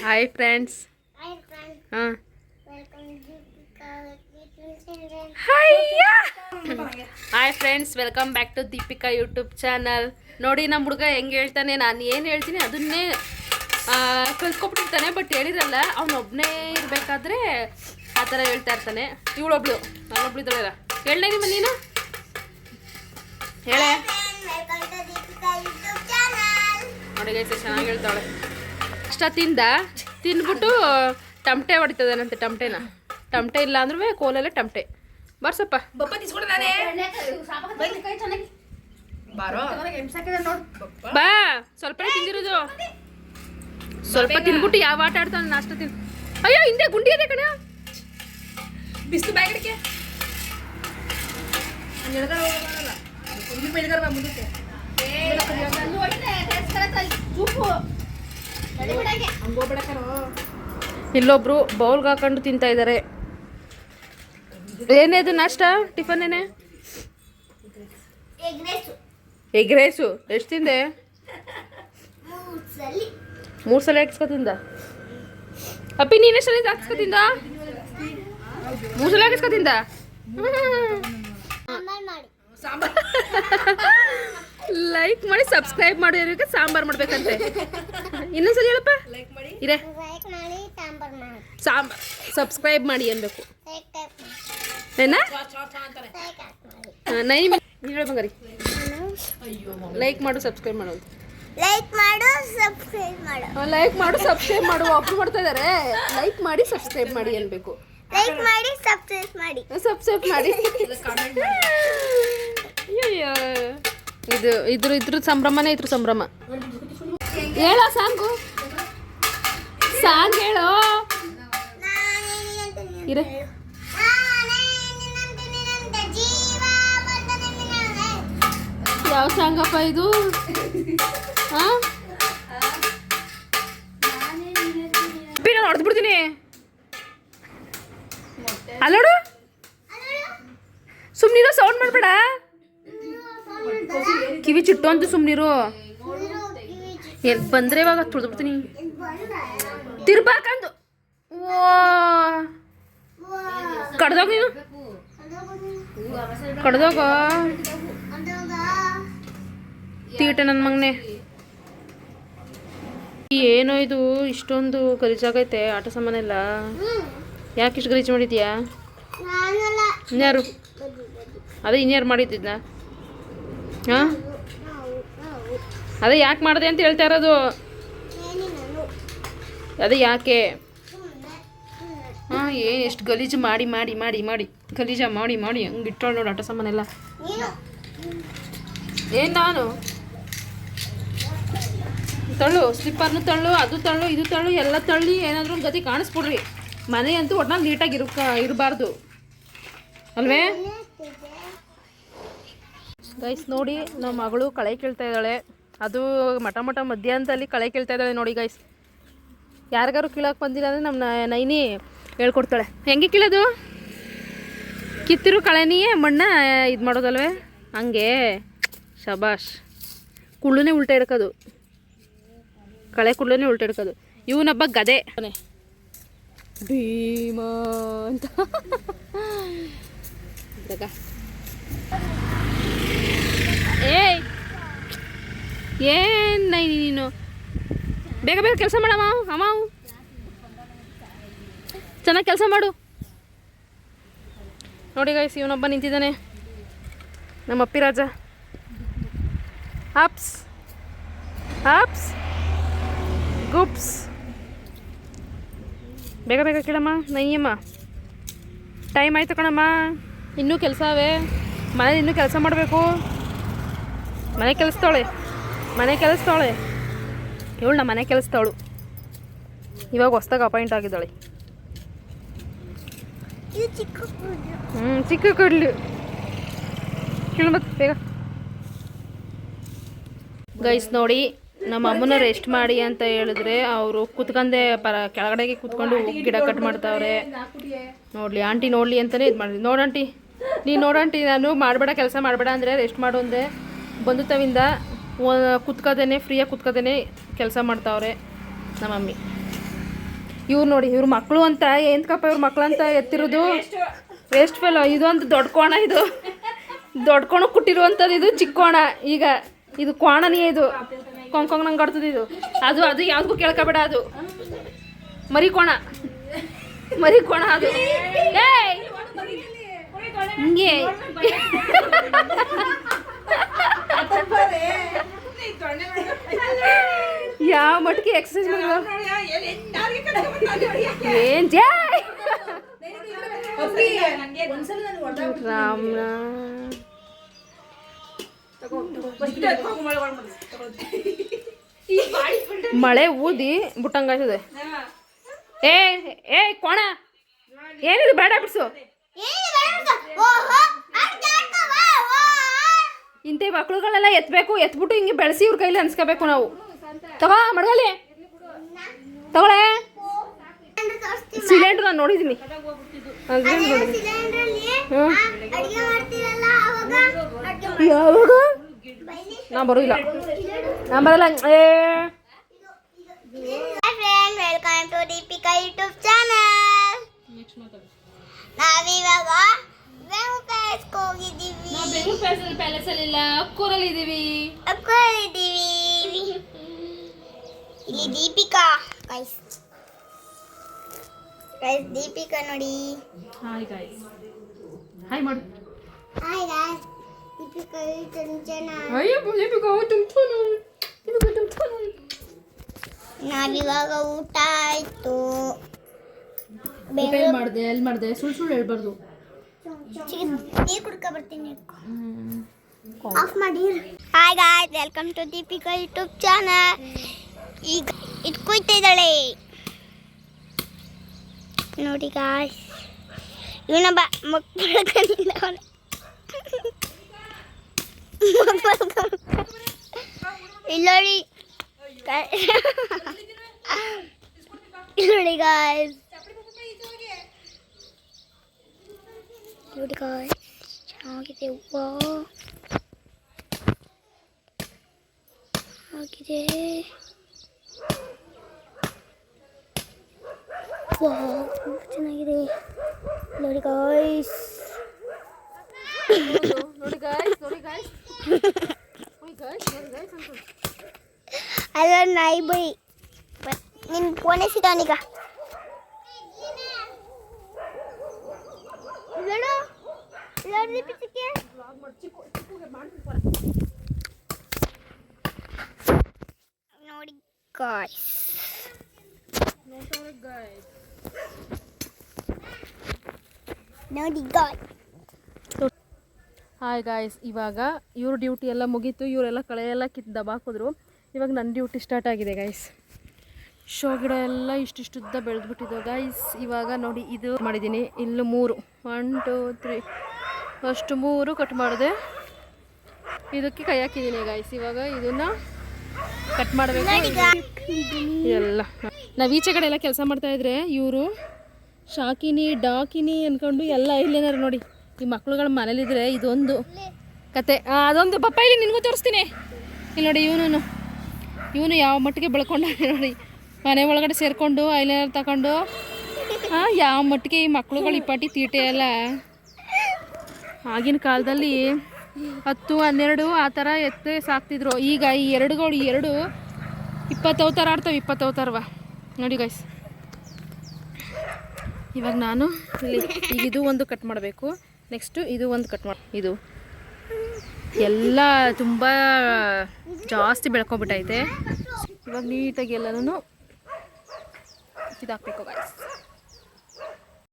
Hi friends. ಹಾಂ hi friends, welcome back to Deepika YouTube channel. ನೋಡಿ ನಮ್ಮ ಹುಡುಗ ಹೆಂಗೆ ಹೇಳ್ತಾನೆ, ನಾನು ಏನು ಹೇಳ್ತೀನಿ ಅದನ್ನೇ ಕಲ್ತ್ಕೊಬಿಟ್ಟಿರ್ತಾನೆ. ಬಟ್ ಹೇಳಿರಲ್ಲ, ಅವನೊಬ್ಬನೇ ಇರಬೇಕಾದ್ರೆ ಆ ಥರ ಹೇಳ್ತಾ ಇರ್ತಾನೆ. ಇವಳೊಬ್ಳು, ನಾನೊಬ್ಳು ಇದ್ದಾಳಲ್ಲ. ಹೇಳಲೇ ನಿಮ್ಮ ನೀನು ಹೇಳೆ. ನೋಡಿ ಗೈಸ್ ಚೆನ್ನಾಗಿ ಹೇಳ್ತಾಳೆ. ಅಷ್ಟ ತಿಂದ್ಬಿಟ್ಟು ಟಮಟೆ ಹೊಡಿತದೇನಂತೆ. ಟಮಟೆ ಇಲ್ಲ ಅಂದ್ರೆ ಕೋಲಲ್ಲೇ ಟಮಟೆ ಬರ್ಸಪ್ಪ. ಬಾ ಸ್ವಲ್ಪ ತಿಂದಿರೋದು, ಸ್ವಲ್ಪ ತಿನ್ಬಿಟ್ಟು ಯಾವ ಆಟ ಆಡ್ತಾನೆ. ನಾಷ್ಟ ತಿನ್. ಅಯ್ಯೋ ಹಿಂದೆ ಗುಂಡಿ ಇದೆ ಕಣ. ಬಿಸಿಲು ಬ್ಯಾಗಡಿಕೆ ಇಲ್ಲೊಬ್ರು ಬೌಲ್ಗೆ ಹಾಕೊಂಡು ತಿಂತಾ ಇದ್ದಾರೆ. ಏನೇ ಇದು ನಾಷ್ಟ? ಟಿಫನ್ ಏನೇ? Egg rice. ಎಷ್ಟು ತಿಂದೆ? 3 ಸಲ ಹಾಕಿಸ್ಕೊತಿಂದ. ಅಪ್ಪಿ ನೀನು ಎಷ್ಟು ಸಲ ಹಾಕಿಸ್ಕೊತಿಂದ? 3 ಸಲ ಹಾಕಿಸ್ಕೊತಿಂದ. ಲೈಕ್ ಮಾಡಿ ಸಬ್ಸ್ಕ್ರೈಬ್ ಮಾಡಿ. ಸಾಂಬಾರು ಮಾಡ್ಬೇಕಂತೆ. ಇನ್ನೊಂದ್ಸಲ ಹೇಳಪ್ಪ. ಇರೇ ಸಾಂಬಾರ್ ಸಬ್ಸ್ಕ್ರೈಬ್ ಮಾಡಿ ಅನ್ಬೇಕು. ಏನ ನೈ ಹೇಳ ಬಂಗಾರಿ. ಲೈಕ್ ಮಾಡು ಸಬ್ಸ್ಕ್ರೈಬ್ ಮಾಡು. ಲೈಕ್ ಮಾಡು ಸಬ್ಸ್ಕ್ರೈಬ್ ಮಾಡು. ಒಬ್ರು ಮಾಡ್ತಾ ಇದಾರೆ. ಲೈಕ್ ಮಾಡಿ ಸಬ್ಸ್ಕ್ರೈಬ್ ಮಾಡಿ ಅನ್ಬೇಕು. ಸಬ್ಸ್ಕ್ರೈಬ್ ಮಾಡಿ. ಅಯ್ಯೋ ಇದ್ರ ಸಂಭ್ರಮನೇ. ಇದ್ರ ಸಂಭ್ರಮ. ಹೇಳೋ ಸಾಂಗ್ ಹೇಳೋ. ಇರೇ ಯಾವ ಸಾಂಗಪ್ಪ ಇದು? ನಾನು ಹೊಡೆದ್ಬಿಡ್ತೀನಿ. ಅಲ್ಲೋಡು, ಸುಮ್ನಿರೋ, ಸೌಂಡ್ ಮಾಡ್ಬೇಡ. ಕಿವಿ ಚಿಟ್ಟು ಅಂತ ಸುಮ್ನಿರು. ಬಂದ್ರೆ ಇವಾಗ ತುಳಿದ್ಬಿಡ್ತೀನಿ. ತಿರ್ಬಾಕಂದು ಓ ಕಡ್ದೋಗ ನೀನು. ಕಡ್ದೋಗ ತೀಟೆ ನನ್ನ ಮಗನೆ. ಏನೋ ಇದು ಇಷ್ಟೊಂದು ಗಲೀಜಾಗೈತೆ. ಆಟ ಸಾಮಾನೆಲ್ಲ ಯಾಕೆ ಇಷ್ಟು ಗಲೀಜು ಮಾಡಿದ್ಯಾ? ಇನ್ಯಾರು? ಅದೇ ಇನ್ಯಾರು ಮಾಡಿದ್ದಿದ್ನ? ಹಾಂ ಅದೇ ಯಾಕೆ ಮಾಡಿದೆ ಅಂತ ಹೇಳ್ತಾ ಇರೋದು. ಅದೇ ಯಾಕೆ? ಹಾಂ ಏನು ಎಷ್ಟು ಗಲೀಜು ಮಾಡಿ ಮಾಡಿ ಮಾಡಿ ಮಾಡಿ ಗಲೀಜ ಮಾಡಿ ಮಾಡಿ ಹಂಗೆ ಇಟ್ಟೋಳು ನೋಡಿ ಆಟ ಸಾಮಾನೆಲ್ಲ. ಏನು ನಾನು ತಳ್ಳು, ಸ್ಲಿಪ್ಪರ್ನು ತಳ್ಳು, ಅದು ತಳ್ಳು, ಇದು ತಳ್ಳು, ಎಲ್ಲ ತಳ್ಳಿ ಏನಾದರೂ ಒಂದು ಗತಿ ಕಾಣಿಸ್ಬಿಡ್ರಿ. ಮನೆ ಅಂತೂ ಒಟ್ನಲ್ಲಿ ನೀಟಾಗಿ ಇರಬಾರ್ದು ಅಲ್ವೇ? ಗೈಸ್ ನೋಡಿ, ನಮ್ಮ ಮಗಳು ಕಳೆ ಕೀಳ್ತಾ ಇದ್ದಾಳೆ. ಅದು ಮಠ ಮಧ್ಯಾಹ್ನದಲ್ಲಿ ಕಳೆ ಕೀಳ್ತಾ ಇದ್ದಾಳೆ ನೋಡಿ ಗೈಸ್. ಯಾರಿಗಾರು ಕೀಳಕ್ಕೆ ಬಂದಿಲ್ಲ ಅಂದರೆ ನಮ್ಮ ನೈನಿ ಹೇಳ್ಕೊಡ್ತಾಳೆ. ಹೆಂಗೆ ಕೀಳೋದು? ಕಿತ್ತಿರು ಕಳೆನಿಯೇ ಮಣ್ಣ ಇದು ಮಾಡೋದಲ್ವೇ? ಹಂಗೆ ಶಬಾಷ್. ಕುಳ್ಳುನೇ ಉಲ್ಟಾ ಹಿಡ್ಕೋದು, ಕಳೆ ಕುಳ್ಳುನೇ ಉಲ್ಟಾ ಹಿಡ್ಕೋದು. ಇವನೊಬ್ಬ ಗದೆ ಭೀಮಾ ಅಂತ. ಏಯ್ ಏನು ನೀನು ಬೇಗ ಬೇಗ ಕೆಲಸ ಮಾಡಮ್ಮ. ಅಮ್ಮ ಚೆನ್ನಾಗಿ ಕೆಲಸ ಮಾಡು. ನೋಡಿ ಗೈಸ್, ಇವನೊಬ್ಬ ನಿಂತಿದ್ದಾನೆ, ನಮ್ಮ ಅಪ್ಪಿ ರಾಜ. Ups ups ಗುಪ್ಸ್. ಬೇಗ ಬೇಗ ಕೇಳಮ್ಮ ನಯ್ಯಮ್ಮ. ಟೈಮ್ ಆಯಿತು ಕಣಮ್ಮ. ಇನ್ನೂ ಕೆಲಸ ಅವೇ ಮನೇಲಿ. ಇನ್ನೂ ಕೆಲಸ ಮಾಡಬೇಕು. ಮನೆ ಕೆಲಸದವಳೆ ಇವಳು ಮನೆ ಕೆಲಸದವಳು. ಇವಾಗ ಹೊಸ್ದಾಗಿ ಅಪಾಯಿಂಟ್ ಆಗಿದ್ದಾಳೆ. ಚಿಕ್ಕ ಕೊಡ್ಲು ಕೇಳ್ಬೇಕು ಬೇಗ. ಗೈಸ್ ನೋಡಿ, ನಮ್ಮ ಅಮ್ಮನ ರೆಸ್ಟ್ ಮಾಡಿ ಅಂತ ಹೇಳಿದ್ರೆ ಅವರು ಕೂತ್ಕೊಂಡೆ ಕೆಳಗಡೆಗೆ ಕೂತ್ಕೊಂಡು ಗಿಡ ಕಟ್ ಮಾಡ್ತಾವ್ರೆ. ನೋಡಲಿ ಆಂಟಿ, ನೋಡಲಿ ಅಂತಲೇ ಇದು ಮಾಡಿದ್ವಿ. ನೋಡಂಟಿ ನೀನು ನೋಡಂಟಿ, ನಾನು ಮಾಡಬೇಡ ಕೆಲಸ ಮಾಡಬೇಡ ಅಂದರೆ ರೆಸ್ಟ್ ಮಾಡು ಅಂದೆ. ಬಂದು ತವಿಂದ ಕುತ್ಕೋದೇನೆ ಫ್ರೀಯಾಗಿ ಕುತ್ಕೋದೇನೆ ಕೆಲಸ ಮಾಡ್ತಾವ್ರೆ ನಮ್ಮ ಮಮ್ಮಿ. ಇವ್ರು ನೋಡಿ ಇವ್ರ ಮಕ್ಕಳು ಅಂತ ಎಂತಕಪ್ಪ ಇವ್ರ ಮಕ್ಳು ಅಂತ ಎತ್ತಿರೋದು ವೇಸ್ಟ್ ಫೆಲೋ. ಇದು ಅಂತ ದೊಡ್ಡ ಕೋಣ, ಇದು ದೊಡ್ಡ ಕೋಣ ಕುಟ್ಟಿರುವಂಥದ್ದು, ಇದು ಚಿಕ್ಕ ಕೋಣ. ಈಗ ಇದು ಕೋಣನೇ, ಇದು ಕೊಂಕೊಂಗ್ ನಂಗೆ ಆಡ್ತದೆ ಇದು. ಅದು ಯಾವ್ದು ಕೇಳ್ಕೊಬೇಡ, ಅದು ಮರಿ ಕೋಣ ಅದು. ಹಿಂಗೆ ಯಾವ ಮಟ್ಟಿಗೆ ಎಕ್ಸಸೈಸ್ ಏನ್ ಜಾಯ್ ರಾಮ್ನ ಮಳೆ ಊದಿ ಬುಟ್ಟಂಗಾಯ್ತದೆ. ಏ ಕೋಣ ಏನಿದು ಬೇಡ ಬಿಡ್ಸು. ಇಂಥ ಮಕ್ಳುಗಳೆಲ್ಲ ಎತ್ತಬೇಕು, ಎತ್ಬಿಟ್ಟು ಹಿಂಗೆ ಬೆಳೆಸಿ ಇವ್ರ ಕೈಲಿ ಅನ್ಸ್ಕೋಬೇಕು ನಾವು. ತಗೋ ಮಡ್ಗಲಿ ತಗೊಳೆ. ಸಿಲಿಂಡ್ರ್ ನಾನು ನೋಡಿದ್ದೀನಿ, ಯಾವಾಗ ನಾ ಬರೋದಿಲ್ಲ, ನಾ ಬರಲ್ಲ. Welcome to Deepika YouTube channel. ನಾವಿವಾಗ ಬೆಂಗಳೂರಿಗೆ ಹೋಗಿದ್ದೀವಿ. ಪ್ಯಾಲೇಸ್ ಅಲ್ಲಿ ಇಲ್ಲ, ಅಕ್ಕೂರಲ್ಲಿ ಇದೀವಿ. ಇಲ್ಲಿ ದೀಪಿಕಾ ಗೈಸ್ ದೀಪಿಕಾ ನೋಡಿ. ಹಾಯ್ ಗೈಸ್, ಹಾಯ್ ಮಾಡು. Hi guys, Deepika YouTube channel. ನಾವಿವಾಗ ಊಟ ಆಯ್ತು. ಎಲ್ಲಿ ಮಾಡಿದೆ ಸುಳ್ಳು ಹೇಳ್ಬಾರ್ದು. ನೀರು ಕುಡ್ಕೊ ಬರ್ತೀನಿ, ಆಫ್ ಮಾಡಿ. Hi guys, welcome to Deepika YouTube channel. ಈಗ ಇಟ್ಕೊಯ್ತಿದ್ದಾಳೆ ನೋಡಿ ಗಾಯ್ಸ್. ಇವನ ಮಕ್ಕಳಿಲ್ಲ ಇಲ್ಲೋಡಿ ನೋಡಿ ಗಾಯ್ಸ್, ನೋಡಿ ಗಾಯ್ಸ್ ಚೆನ್ನಾಗಿದೆ. ಆಗಿದೆ ಚೆನ್ನಾಗಿದೆ ನೋಡಿ ಗಾಯ್ಸ್. ಅಲ್ಲ ನಾಯಿ ಬೈ ನಿನ್ನ ಫೋನೇ ಸಿಗೋನೀಗ. ನೋಡಿ ಗಾಯ್ಸ್, ನೋಡಿ ಗಾಯ್ಸ್. ಹಾಯ್ ಗಾಯ್ಸ್, ಇವಾಗ ಇವ್ರ ಡ್ಯೂಟಿ ಎಲ್ಲ ಮುಗೀತು. ಇವರೆಲ್ಲ ಕಳೆ ಎಲ್ಲ ಕಿತ್ತು ದಬಾಕಿದ್ರು. ಇವಾಗ ನನ್ನ ಡ್ಯೂಟಿ ಸ್ಟಾರ್ಟ್ ಆಗಿದೆ ಗೈಸ್. ಶೋ ಗಿಡ ಎಲ್ಲ ಇಷ್ಟಿಷ್ಟುದ್ದ ಬೆಳೆದ್ಬಿಟ್ಟಿದ್ದಾವೆ ಗೈಸ್. ಇವಾಗ ನೋಡಿ ಇದು ಮಾಡಿದ್ದೀನಿ, ಇಲ್ಲೂ 3 1 2 3 ಅಷ್ಟು 3 ಕಟ್ ಮಾಡಿದೆ. ಇದಕ್ಕೆ ಕೈ ಹಾಕಿದ್ದೀನಿ ಗೈಸ್. ಇವಾಗ ಇದನ್ನು ಕಟ್ ಮಾಡಬೇಕು ಎಲ್ಲ. ನಾವು ಈಚೆ ಕಡೆ ಎಲ್ಲ ಕೆಲಸ ಮಾಡ್ತಾಯಿದ್ರೆ ಇವರು ಶಾಕಿನಿ ಡಾಕಿನಿ ಅಂದ್ಕೊಂಡು ಎಲ್ಲ ಇಲ್ಲೇನಾರು ನೋಡಿ ಈ ಮಕ್ಳುಗಳ ಮನೇಲಿದ್ರೆ ಇದೊಂದು ಕತೆ. ಅದೊಂದು ಪಪ್ಪ ಇಲ್ಲಿ ನಿನಗೂ ತೋರಿಸ್ತೀನಿ. ಇಲ್ಲಿ ನೋಡಿ ಇವನು ಯಾವ ಮಟ್ಟಿಗೆ ಬೆಳ್ಕೊಂಡಾನೆ ನೋಡಿ. ಮನೆ ಒಳಗಡೆ ಸೇರಿಕೊಂಡು ಐಲೈನರ್ ತಗೊಂಡು ಯಾವ ಮಟ್ಟಿಗೆ ಈ ಮಕ್ಳುಗಳು ಇಪ್ಪಟ್ಟಿ ತೀಟೆ ಎಲ್ಲ. ಆಗಿನ ಕಾಲದಲ್ಲಿ 10 12 ಆ ಥರ ಎತ್ತೆ ಸಾಕ್ತಿದ್ರು. ಈಗ ಈ ಎರಡುಗಳು 20 ಅವತಾರ ಆಡ್ತವೆ, 20 ಅವತಾರವ ನೋಡಿ ಗೈಸ್. ಇವಾಗ ನಾನು ಇಲ್ಲಿ ಈಗ ಇದು ಒಂದು ಕಟ್ ಮಾಡಬೇಕು, ನೆಕ್ಸ್ಟು ಇದು ಒಂದು ಕಟ್ ಮಾಡಿ. ಇದು ಎಲ್ಲ ತುಂಬ ಜಾಸ್ತಿ ಬೆಳ್ಕೊಬಿಟ್ಟೈತೆ. ಇವಾಗ ನೀಟಾಗಿ ಎಲ್ಲನೂ ಇದಾಕಬೇಕು ಗೈಸ್.